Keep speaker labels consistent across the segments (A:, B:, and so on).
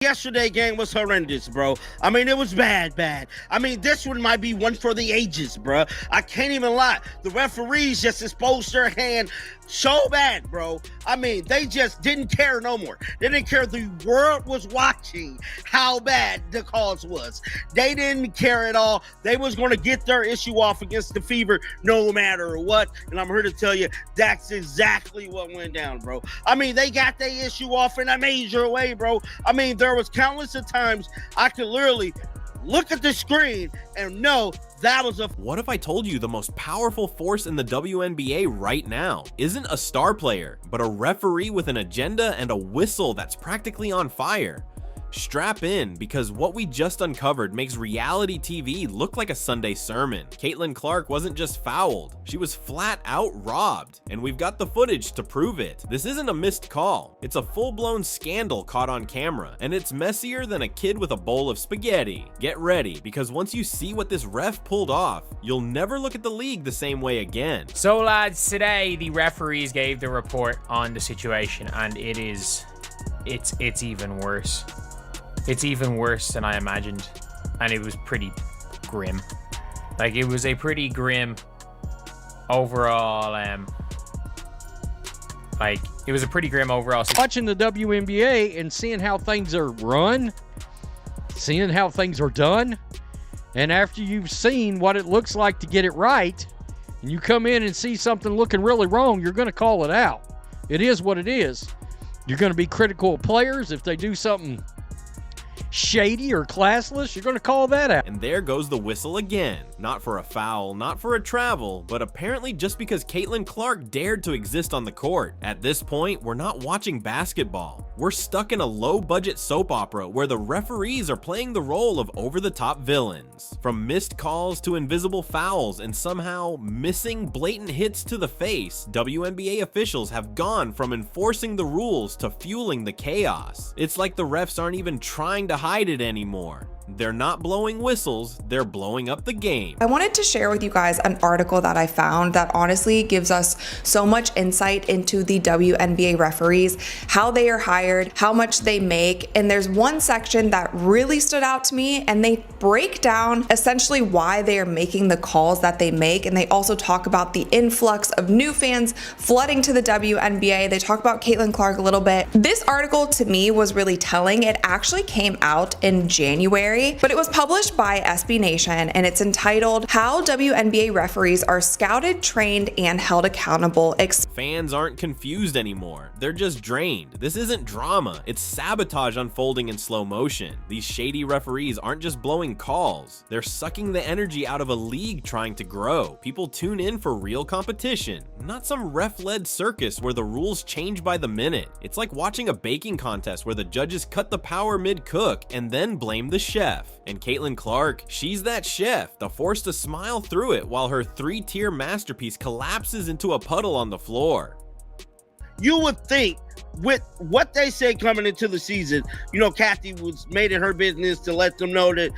A: Yesterday game was horrendous, bro. I mean, it was bad. I mean, this one might be one for the ages, bro. I can't even lie. The referees just exposed their hand so bad, bro. I mean, they just didn't care no more. They didn't care. The world was watching how bad the cause was. They didn't care at all. They was going to get their issue off against the Fever no matter what. And I'm here to tell you, that's exactly what went down, bro. I mean, they got their issue off in a major way, bro. I mean, there was countless of times I could literally look at the screen and know that was a...
B: What if I told you the most powerful force in the WNBA right now isn't a star player, but a referee with an agenda and a whistle that's practically on fire? Strap in, because what we just uncovered makes reality TV look like a Sunday sermon. Caitlin Clark wasn't just fouled, she was flat out robbed, and we've got the footage to prove it. This isn't a missed call, it's a full-blown scandal caught on camera, and it's messier than a kid with a bowl of spaghetti. Get ready, because once you see what this ref pulled off, you'll never look at the league the same way again.
C: So lads, today the referees gave the report on the situation, and it's even worse. It's even worse than I imagined, and it was pretty grim. Like, it was a pretty grim overall, it was a pretty grim overall.
D: Watching the WNBA and seeing how things are run, seeing how things are done, and after you've seen what it looks like to get it right, and you come in and see something looking really wrong, you're going to call it out. It is what it is. You're going to be critical of players if they do something shady or classless. You're going to call that out.
B: And there goes the whistle again. Not for a foul, not for a travel, but apparently just because Caitlin Clark dared to exist on the court. At this point, we're not watching basketball. We're stuck in a low-budget soap opera where the referees are playing the role of over-the-top villains. From missed calls to invisible fouls and somehow missing blatant hits to the face, WNBA officials have gone from enforcing the rules to fueling the chaos. It's like the refs aren't even trying to hide it anymore. They're not blowing whistles, they're blowing up the game.
E: I wanted to share with you guys an article that I found that honestly gives us so much insight into the WNBA referees, how they are hired, how much they make, and there's one section that really stood out to me, and they break down essentially why they are making the calls that they make, and they also talk about the influx of new fans flooding to the WNBA. They talk about Caitlin Clark a little bit. This article to me was really telling. It actually came out in January, but it was published by SB Nation, and it's entitled How WNBA Referees Are Scouted, Trained, and Held Accountable.
B: Fans aren't confused anymore. They're just drained. This isn't drama. It's sabotage unfolding in slow motion. These shady referees aren't just blowing calls. They're sucking the energy out of a league trying to grow. People tune in for real competition, not some ref-led circus where the rules change by the minute. It's like watching a baking contest where the judges cut the power mid-cook and then blame the chef. And Caitlin Clark, she's that chef, the force to smile through it while her three-tier masterpiece collapses into a puddle on the floor.
A: You would think with what they say coming into the season, Kathy was made it her business to let them know that,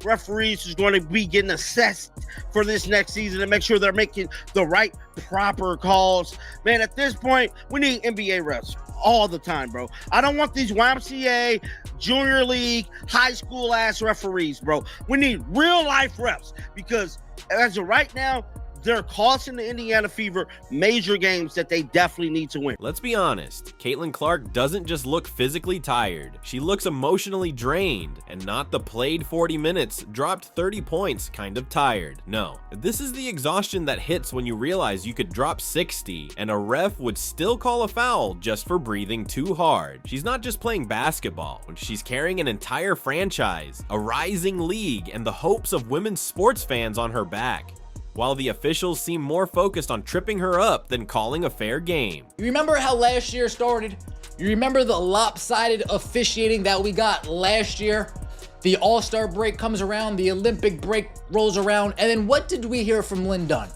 A: referees is going to be getting assessed for this next season and make sure they're making the right, proper calls. Man, at this point, we need NBA refs all the time, bro. I don't want these YMCA, junior league, high school ass referees, bro. We need real life refs, because as of right now, they're costing the Indiana Fever major games that they definitely need to win.
B: Let's be honest, Caitlin Clark doesn't just look physically tired. She looks emotionally drained, and not the played 40 minutes, dropped 30 points kind of tired. No, this is the exhaustion that hits when you realize you could drop 60 and a ref would still call a foul just for breathing too hard. She's not just playing basketball, she's carrying an entire franchise, a rising league, and the hopes of women's sports fans on her back, while the officials seem more focused on tripping her up than calling a fair game.
F: You remember how last year started? You remember the lopsided officiating that we got last year? The All-Star break comes around, the Olympic break rolls around, and then what did we hear from Lynn Dunn?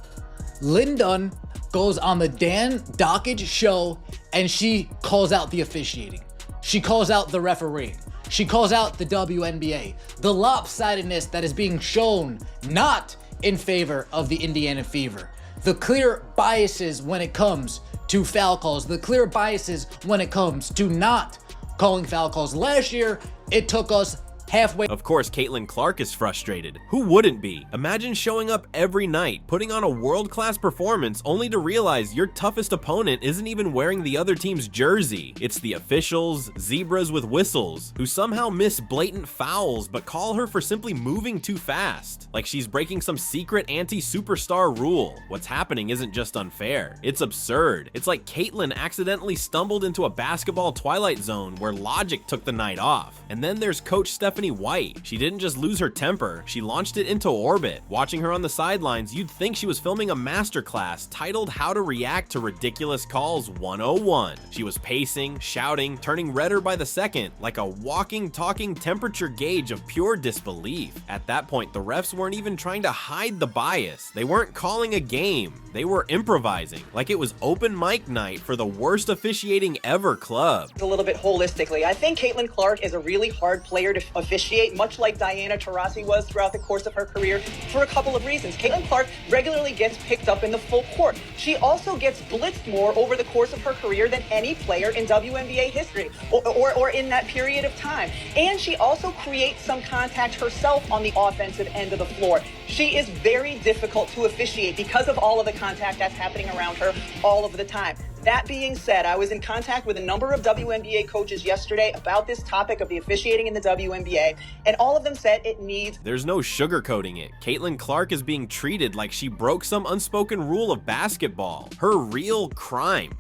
F: Lynn Dunn goes on the Dan Dockage show, and she calls out the officiating. She calls out the refereeing. She calls out the WNBA. The lopsidedness that is being shown, not in favor of the Indiana Fever. The clear biases when it comes to foul calls, the clear biases when it comes to not calling foul calls. Last year, it took us halfway.
B: Of course, Caitlin Clark is frustrated. Who wouldn't be? Imagine showing up every night, putting on a world-class performance, only to realize your toughest opponent isn't even wearing the other team's jersey. It's the officials, zebras with whistles, who somehow miss blatant fouls but call her for simply moving too fast. Like she's breaking some secret anti-superstar rule. What's happening isn't just unfair, it's absurd. It's like Caitlin accidentally stumbled into a basketball twilight zone where logic took the night off. And then there's Coach Stephanie White. She didn't just lose her temper, she launched it into orbit. Watching her on the sidelines, you'd think she was filming a masterclass titled How to React to Ridiculous Calls 101. She was pacing, shouting, turning redder by the second, like a walking, talking temperature gauge of pure disbelief. At that point, the refs weren't even trying to hide the bias. They weren't calling a game, they were improvising, like it was open mic night for the worst officiating ever club.
G: A little bit holistically, I think Caitlin Clark is a really hard player to officiate, much like Diana Taurasi was throughout the course of her career, for a couple of reasons. Caitlin Clark regularly gets picked up in the full court. She also gets blitzed more over the course of her career than any player in WNBA history or in that period of time. And she also creates some contact herself on the offensive end of the floor. She is very difficult to officiate because of all of the contact that's happening around her all of the time. That being said, I was in contact with a number of WNBA coaches yesterday about this topic of the officiating in the WNBA, and all of them said it needs...
B: There's no sugarcoating it. Caitlin Clark is being treated like she broke some unspoken rule of basketball. Her real crime.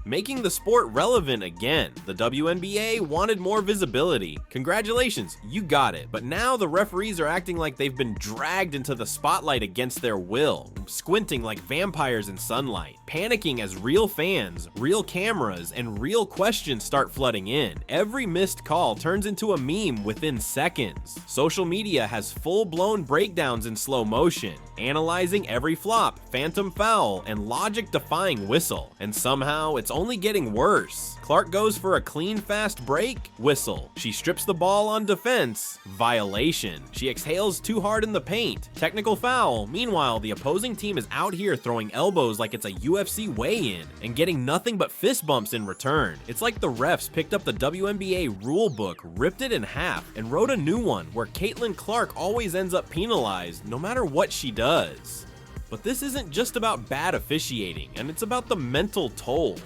B: Making the sport relevant again. The WNBA wanted more visibility. Congratulations, you got it. But now the referees are acting like they've been dragged into the spotlight against their will, squinting like vampires in sunlight, panicking as real fans, real cameras, and real questions start flooding in. Every missed call turns into a meme within seconds. Social media has full-blown breakdowns in slow motion, analyzing every flop, phantom foul, and logic-defying whistle. And somehow, it's only getting worse. Clark goes for a clean, fast break, whistle. She strips the ball on defense, violation. She exhales too hard in the paint, technical foul. Meanwhile, the opposing team is out here throwing elbows like it's a UFC weigh-in and getting nothing but fist bumps in return. It's like the refs picked up the WNBA rule book, ripped it in half, and wrote a new one where Caitlin Clark always ends up penalized no matter what she does. But this isn't just about bad officiating, and it's about the mental toll.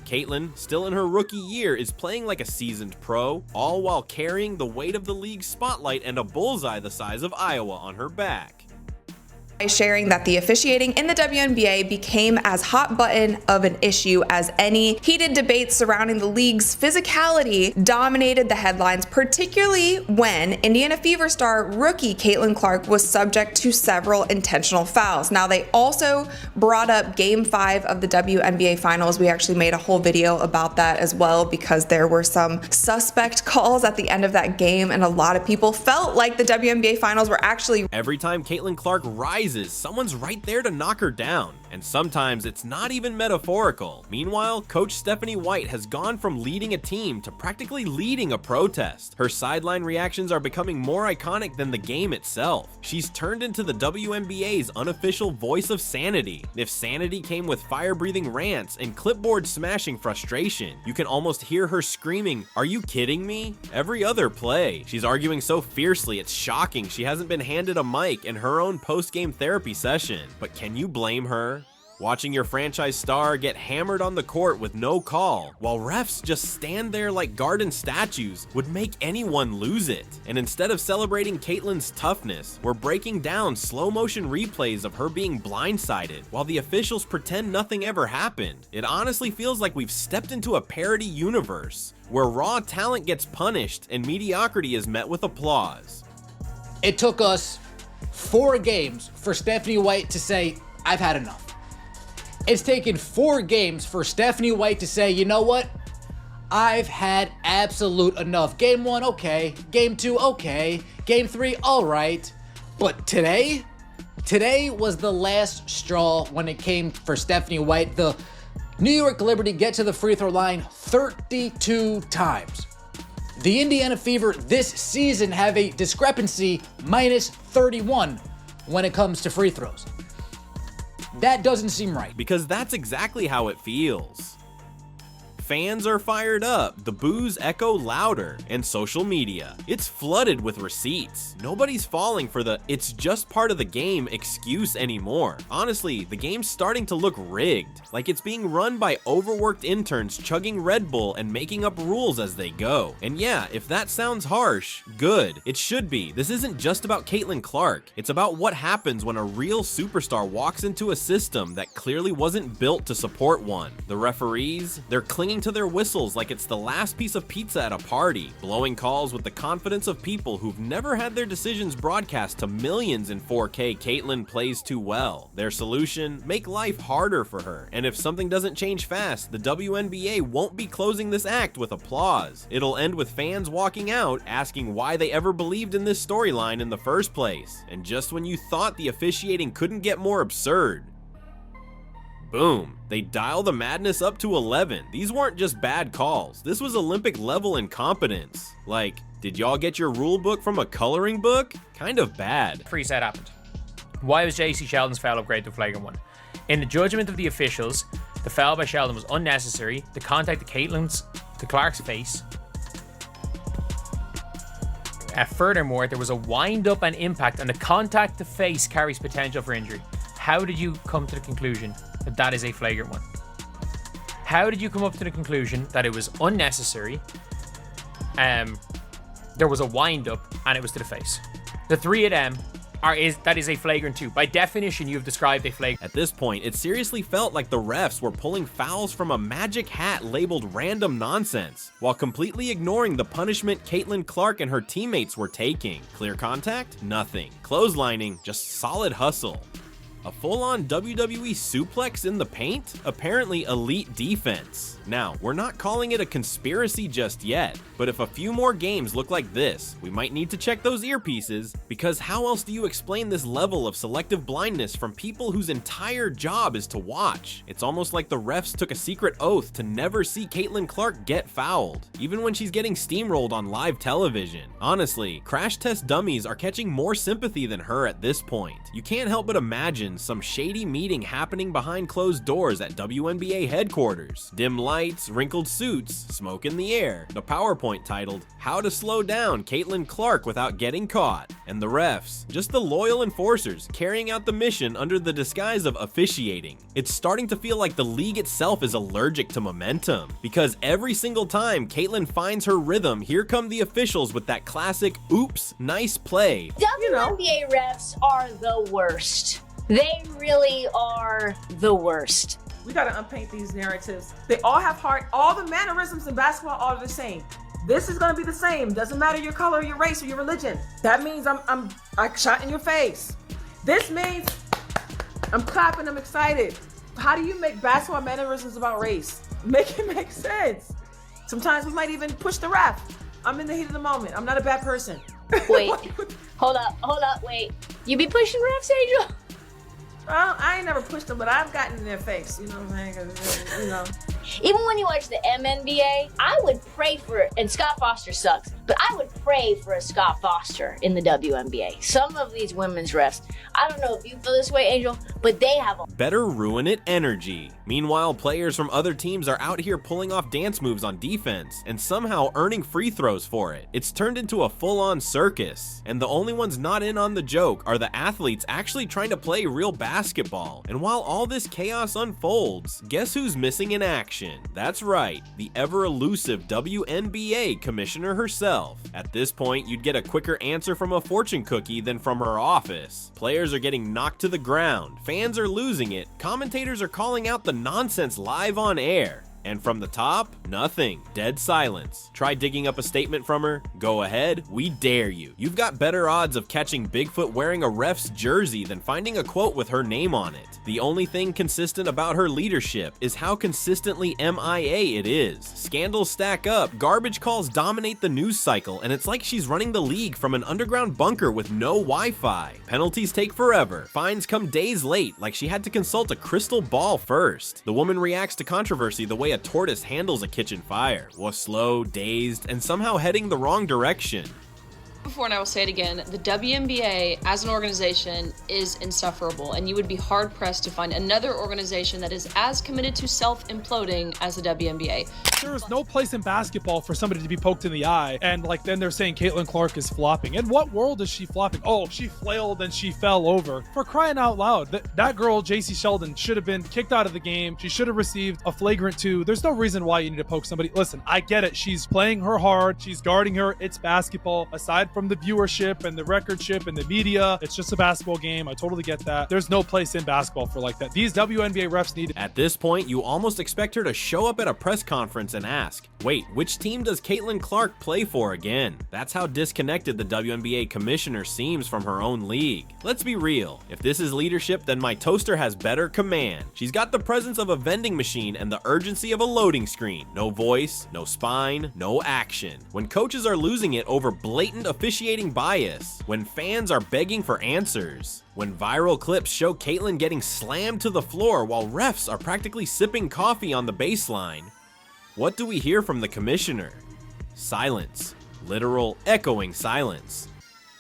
B: Caitlin, still in her rookie year, is playing like a seasoned pro, all while carrying the weight of the league's spotlight and a bullseye the size of Iowa on her back.
E: Sharing that the officiating in the WNBA became as hot button of an issue as any. Heated debates surrounding the league's physicality dominated the headlines, particularly when Indiana Fever star rookie Caitlin Clark was subject to several intentional fouls. Now, they also brought up Game 5 of the WNBA Finals. We actually made a whole video about that as well because there were some suspect calls at the end of that game, and a lot of people felt like the WNBA Finals were actually...
B: Every time Caitlin Clark rises, someone's right there to knock her down, and sometimes it's not even metaphorical. Meanwhile, Coach Stephanie White has gone from leading a team to practically leading a protest. Her sideline reactions are becoming more iconic than the game itself. She's turned into the WNBA's unofficial voice of sanity. If sanity came with fire-breathing rants and clipboard-smashing frustration, you can almost hear her screaming, "Are you kidding me?" every other play. She's arguing so fiercely, it's shocking she hasn't been handed a mic in her own post-game therapy session. But can you blame her? Watching your franchise star get hammered on the court with no call, while refs just stand there like garden statues, would make anyone lose it. And instead of celebrating Caitlin's toughness, we're breaking down slow motion replays of her being blindsided, while the officials pretend nothing ever happened. It honestly feels like we've stepped into a parody universe, where raw talent gets punished and mediocrity is met with applause.
F: It took us 4 games for Stephanie White to say, "I've had enough." It's taken 4 games for Stephanie White to say, "You know what? I've had absolute enough. Game 1, okay. Game 2, okay. Game 3, all right." But today was the last straw when it came for Stephanie White. The New York Liberty get to the free throw line 32 times. The Indiana Fever this season have a discrepancy minus 31 when it comes to free throws. That doesn't seem right.
B: Because that's exactly how it feels. fans are fired up, the boos echo louder, and social media. It's flooded with receipts. Nobody's falling for the "it's just part of the game" excuse anymore. Honestly, the game's starting to look rigged, like it's being run by overworked interns chugging Red Bull and making up rules as they go. And yeah, if that sounds harsh, good. It should be. This isn't just about Caitlin Clark. It's about what happens when a real superstar walks into a system that clearly wasn't built to support one. The referees, they're clinging to their whistles like it's the last piece of pizza at a party, blowing calls with the confidence of people who've never had their decisions broadcast to millions in 4K. Caitlin plays too well. Their solution? Make life harder for her. And if something doesn't change fast, the WNBA won't be closing this act with applause. It'll end with fans walking out asking why they ever believed in this storyline in the first place. And just when you thought the officiating couldn't get more absurd, boom, they dial the madness up to 11. These weren't just bad calls. This was Olympic level incompetence. Like, did y'all get your rule book from a coloring book? Kind of bad.
C: Free set happened. Why was JC Sheldon's foul upgrade to a flagrant one? In the judgment of the officials, the foul by Sheldon was unnecessary. The contact to Clark's face. Furthermore, there was a wind-up and impact, and the contact to face carries potential for injury. How did you come to the conclusion that that is a flagrant one? How did you come up to the conclusion that it was unnecessary? There was a wind-up, and it was to the face. The three of them that is a flagrant 2. By definition, you've described a flagrant.
B: At this point, it seriously felt like the refs were pulling fouls from a magic hat labeled random nonsense, while completely ignoring the punishment Caitlin Clark and her teammates were taking. Clear contact? Nothing. Clotheslining? Just solid hustle. A full-on WWE suplex in the paint? Apparently elite defense. Now, we're not calling it a conspiracy just yet, but if a few more games look like this, we might need to check those earpieces, because how else do you explain this level of selective blindness from people whose entire job is to watch? It's almost like the refs took a secret oath to never see Caitlin Clark get fouled, even when she's getting steamrolled on live television. Honestly, crash test dummies are catching more sympathy than her at this point. You can't help but imagine some shady meeting happening behind closed doors at WNBA headquarters. Dim lights, wrinkled suits, smoke in the air, the PowerPoint titled, "How to Slow Down Caitlin Clark Without Getting Caught," and the refs, just the loyal enforcers carrying out the mission under the disguise of officiating. It's starting to feel like the league itself is allergic to momentum, because every single time Caitlin finds her rhythm, here come the officials with that classic, "oops, nice play."
H: WNBA refs are the worst. They really are the worst.
I: We gotta unpaint these narratives. They all have heart. All the mannerisms in basketball are the same. This is gonna be the same. Doesn't matter your color, your race, or your religion. That means I shot in your face. This means I'm clapping, I'm excited. How do you make basketball mannerisms about race? Make it make sense. Sometimes we might even push the ref. I'm in the heat of the moment. I'm not a bad person.
H: Wait, hold up, wait. You be pushing refs, Angel?
I: Well, I ain't never pushed them, but I've gotten in their face. You know what I'm saying? 'Cause, you know.
H: Even when you watch the MNBA, I would pray for it. And Scott Foster sucks, but I would pray for a Scott Foster in the WNBA. Some of these women's refs, I don't know if you feel this way, Angel, but they have a
B: better ruin it energy. Meanwhile, players from other teams are out here pulling off dance moves on defense and somehow earning free throws for it. It's turned into a full-on circus, and the only ones not in on the joke are the athletes actually trying to play real basketball. And while all this chaos unfolds, guess who's missing in action? That's right, the ever-elusive WNBA commissioner herself. At this point, you'd get a quicker answer from a fortune cookie than from her office. Players are getting knocked to the ground, fans are losing it, commentators are calling out the nonsense live on air. And from the top, nothing. Dead silence. Try digging up a statement from her? Go ahead, we dare you. You've got better odds of catching Bigfoot wearing a ref's jersey than finding a quote with her name on it. The only thing consistent about her leadership is how consistently MIA it is. Scandals stack up, garbage calls dominate the news cycle, and it's like she's running the league from an underground bunker with no Wi-Fi. Penalties take forever. Fines come days late, like she had to consult a crystal ball first. The woman reacts to controversy the way a tortoise handles a kitchen fire, was slow, dazed, and somehow heading the wrong direction.
J: before and I will say it again, the WNBA as an organization is insufferable, and you would be hard pressed to find another organization that is as committed to self-imploding as the WNBA.
K: There is no place in basketball for somebody to be poked in the eye, and like then they're saying Caitlin Clark is flopping. In what world is she flopping? Oh, she flailed and she fell over. For crying out loud, that girl, JC Sheldon, should have been kicked out of the game. She should have received a flagrant 2. There's no reason why you need to poke somebody. Listen, I get it. She's playing her hard. She's guarding her. It's basketball. Aside from the viewership and the recordship and the media, it's just a basketball game. I totally get that. There's no place in basketball for like that. These WNBA refs need.
B: At this point, you almost expect her to show up at a press conference and ask, wait, which team does Caitlin Clark play for again? That's how disconnected the WNBA commissioner seems from her own league. Let's be real. If this is leadership, then my toaster has better command. She's got the presence of a vending machine and the urgency of a loading screen. No voice, no spine, no action. When coaches are losing it over blatant officiating bias, when fans are begging for answers, when viral clips show Caitlin getting slammed to the floor while refs are practically sipping coffee on the baseline, what do we hear from the commissioner? Silence. Literal echoing silence.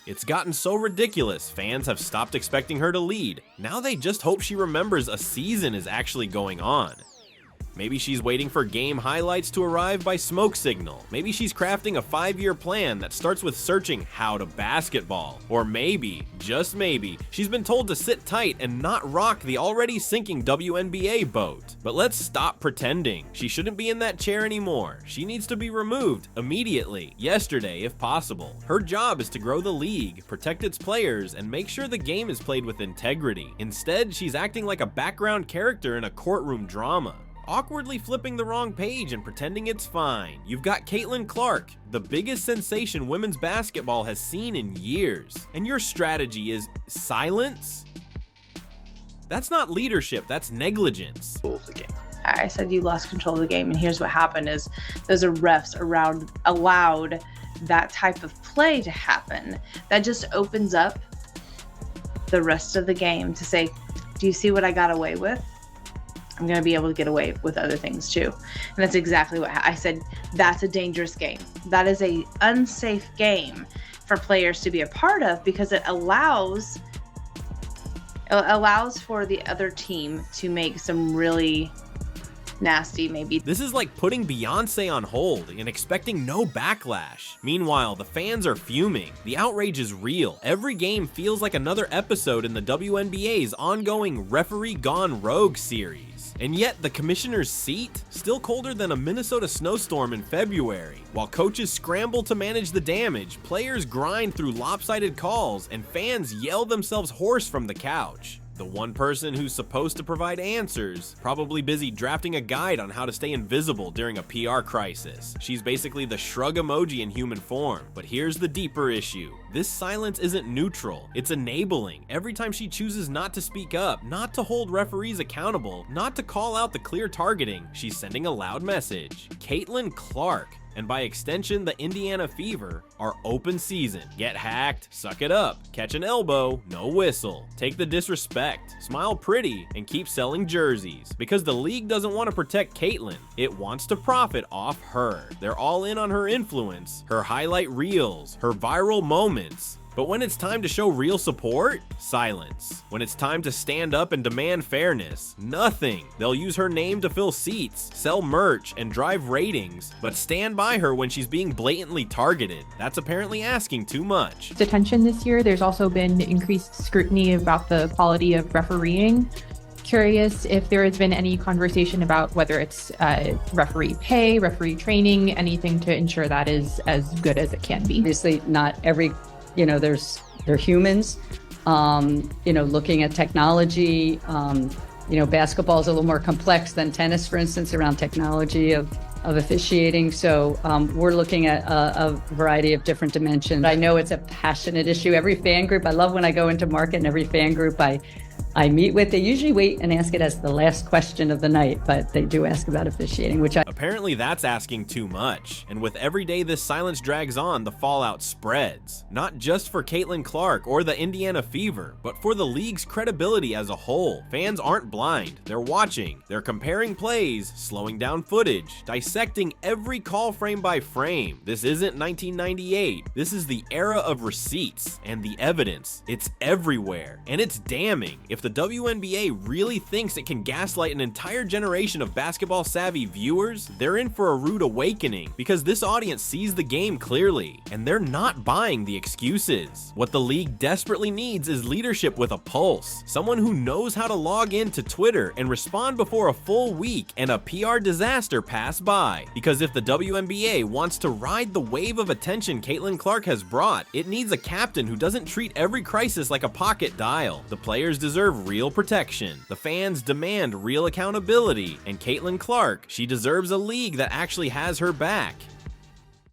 B: It's gotten so ridiculous, fans have stopped expecting her to lead. Now they just hope she remembers a season is actually going on. Maybe she's waiting for game highlights to arrive by smoke signal. Maybe she's crafting a 5-year plan that starts with searching how to basketball. Or maybe, just maybe, she's been told to sit tight and not rock the already sinking WNBA boat. But let's stop pretending. She shouldn't be in that chair anymore. She needs to be removed immediately, yesterday if possible. Her job is to grow the league, protect its players, and make sure the game is played with integrity. Instead, she's acting like a background character in a courtroom drama, awkwardly flipping the wrong page and pretending it's fine. You've got Caitlin Clark, the biggest sensation women's basketball has seen in years, and your strategy is silence? That's not leadership, that's negligence.
L: I said you lost control of the game, and here's what happened is those are refs around allowed that type of play to happen. That just opens up the rest of the game to say, do you see what I got away with? I'm going to be able to get away with other things too. And that's exactly what I said. That's a dangerous game. That is a unsafe game for players to be a part of, because it allows for the other team to make some really nasty, maybe.
B: This is like putting Beyonce on hold and expecting no backlash. Meanwhile, the fans are fuming. The outrage is real. Every game feels like another episode in the WNBA's ongoing Referee Gone Rogue series. And yet, the commissioner's seat? Still colder than a Minnesota snowstorm in February. While coaches scramble to manage the damage, players grind through lopsided calls, and fans yell themselves hoarse from the couch. The one person who's supposed to provide answers, probably busy drafting a guide on how to stay invisible during a PR crisis. She's basically the shrug emoji in human form. But here's the deeper issue. This silence isn't neutral, it's enabling. Every time she chooses not to speak up, not to hold referees accountable, not to call out the clear targeting, she's sending a loud message. Caitlin Clark, and by extension the Indiana Fever, are open season. Get hacked, suck it up, catch an elbow, no whistle. Take the disrespect, smile pretty, and keep selling jerseys. Because the league doesn't want to protect Caitlin, it wants to profit off her. They're all in on her influence, her highlight reels, her viral moments. But when it's time to show real support, silence. When it's time to stand up and demand fairness, nothing. They'll use her name to fill seats, sell merch, and drive ratings, but stand by her when she's being blatantly targeted. That's apparently asking too much.
M: Attention this year, there's also been increased scrutiny about the quality of refereeing. Curious if there has been any conversation about whether it's referee pay, referee training, anything to ensure that is as good as it can be.
N: Obviously, not every they're humans, looking at technology, basketball is a little more complex than tennis, for instance, around technology of officiating. So we're looking at a variety of different dimensions. I know it's a passionate issue. Every fan group, I love when I go into market and every fan group, I I meet with. They usually wait and ask it as the last question of the night, but they do ask about officiating, which I...
B: Apparently that's asking too much, and with every day this silence drags on, the fallout spreads. Not just for Caitlin Clark or the Indiana Fever, but for the league's credibility as a whole. Fans aren't blind, they're watching, they're comparing plays, slowing down footage, dissecting every call frame by frame. This isn't 1998, this is the era of receipts, and the evidence, it's everywhere, and it's damning. If the WNBA really thinks it can gaslight an entire generation of basketball-savvy viewers, they're in for a rude awakening, because this audience sees the game clearly, and they're not buying the excuses. What the league desperately needs is leadership with a pulse, someone who knows how to log into Twitter and respond before a full week and a PR disaster pass by. Because if the WNBA wants to ride the wave of attention Caitlin Clark has brought, it needs a captain who doesn't treat every crisis like a pocket dial. The players deserve real protection, the fans demand real accountability, and Caitlin Clark, she deserves a league that actually has her back.